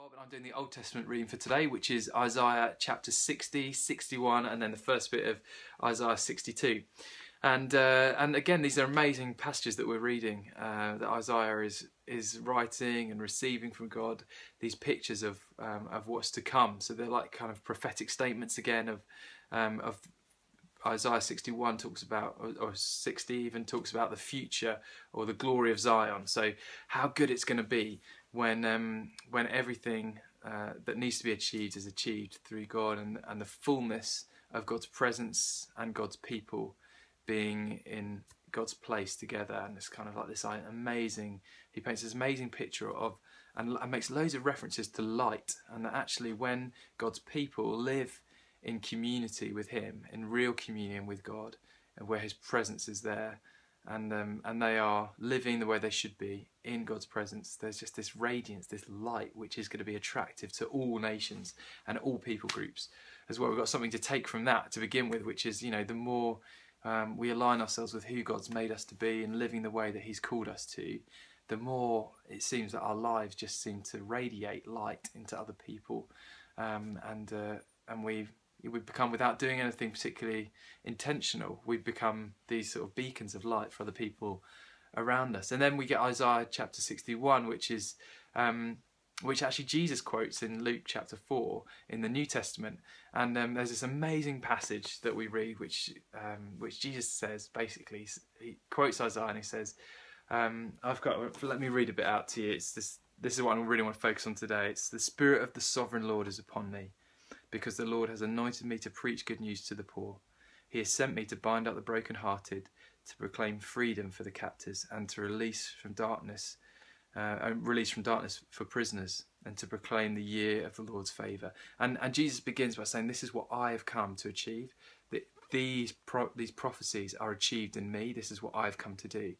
Bob, and I'm doing the Old Testament reading for today, which is Isaiah chapter 60, 61, and then the first bit of Isaiah 62. And again, these are amazing passages that we're reading, that Isaiah is writing and receiving from God, these pictures of what's to come. So they're like kind of prophetic statements again of Isaiah 61 talks about, or 60 even talks about the future or the glory of Zion. So how good it's going to be when everything that needs to be achieved is achieved through God, and the fullness of God's presence and God's people being in God's place together. And it's kind of like this amazing, he paints this amazing picture of, and makes loads of references to light, and that actually when God's people live in community with him, in real communion with God, and where his presence is there, and they are living the way they should be in God's presence, there's just this radiance, this light, which is going to be attractive to all nations and all people groups as well. We've got something to take from that to begin with, which is, you know, the more we align ourselves with who God's made us to be and living the way that he's called us to, the more it seems that our lives just seem to radiate light into other people, and we become, without doing anything particularly intentional, we become these sort of beacons of light for other people around us. And then we get Isaiah chapter 61, which actually Jesus quotes in Luke chapter 4 in the New Testament. And there's this amazing passage that we read, which Jesus says, basically, he quotes Isaiah and he says, let me read a bit out to you. This is what I really want to focus on today. It's the Spirit of the Sovereign Lord is upon me, because the Lord has anointed me to preach good news to the poor. He has sent me to bind up the brokenhearted, to proclaim freedom for the captives, and to release from darkness for prisoners, and to proclaim the year of the Lord's favour. And Jesus begins by saying, this is what I have come to achieve. These prophecies are achieved in me. This is what I've come to do.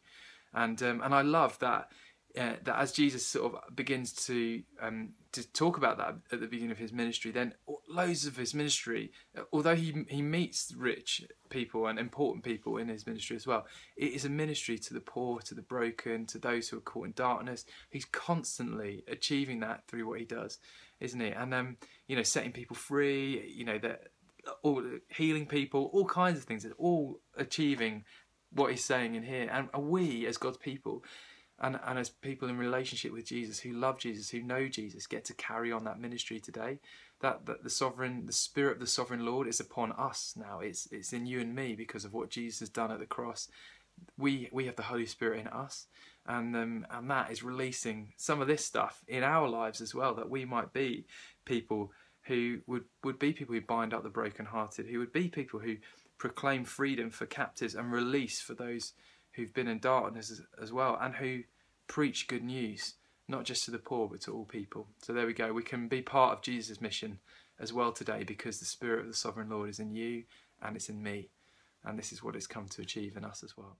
And I love that. That as Jesus sort of begins to talk about that at the beginning of his ministry, then loads of his ministry, although he meets rich people and important people in his ministry as well, it is a ministry to the poor, to the broken, to those who are caught in darkness. He's constantly achieving that through what he does, isn't he? And setting people free, all healing people, all kinds of things. It's all achieving what he's saying in here. And we, as God's people, and as people in relationship with Jesus, who love Jesus, who know Jesus, get to carry on that ministry today. That the Spirit of the Sovereign Lord is upon us now. It's in you and me because of what Jesus has done at the cross. We have the Holy Spirit in us, and that is releasing some of this stuff in our lives as well, that we might be people who would be people who bind up the brokenhearted, who would be people who proclaim freedom for captives and release for those who've been in darkness as well, and who preach good news, not just to the poor, but to all people. So there we go. We can be part of Jesus' mission as well today, because the Spirit of the Sovereign Lord is in you and it's in me. And this is what it's come to achieve in us as well.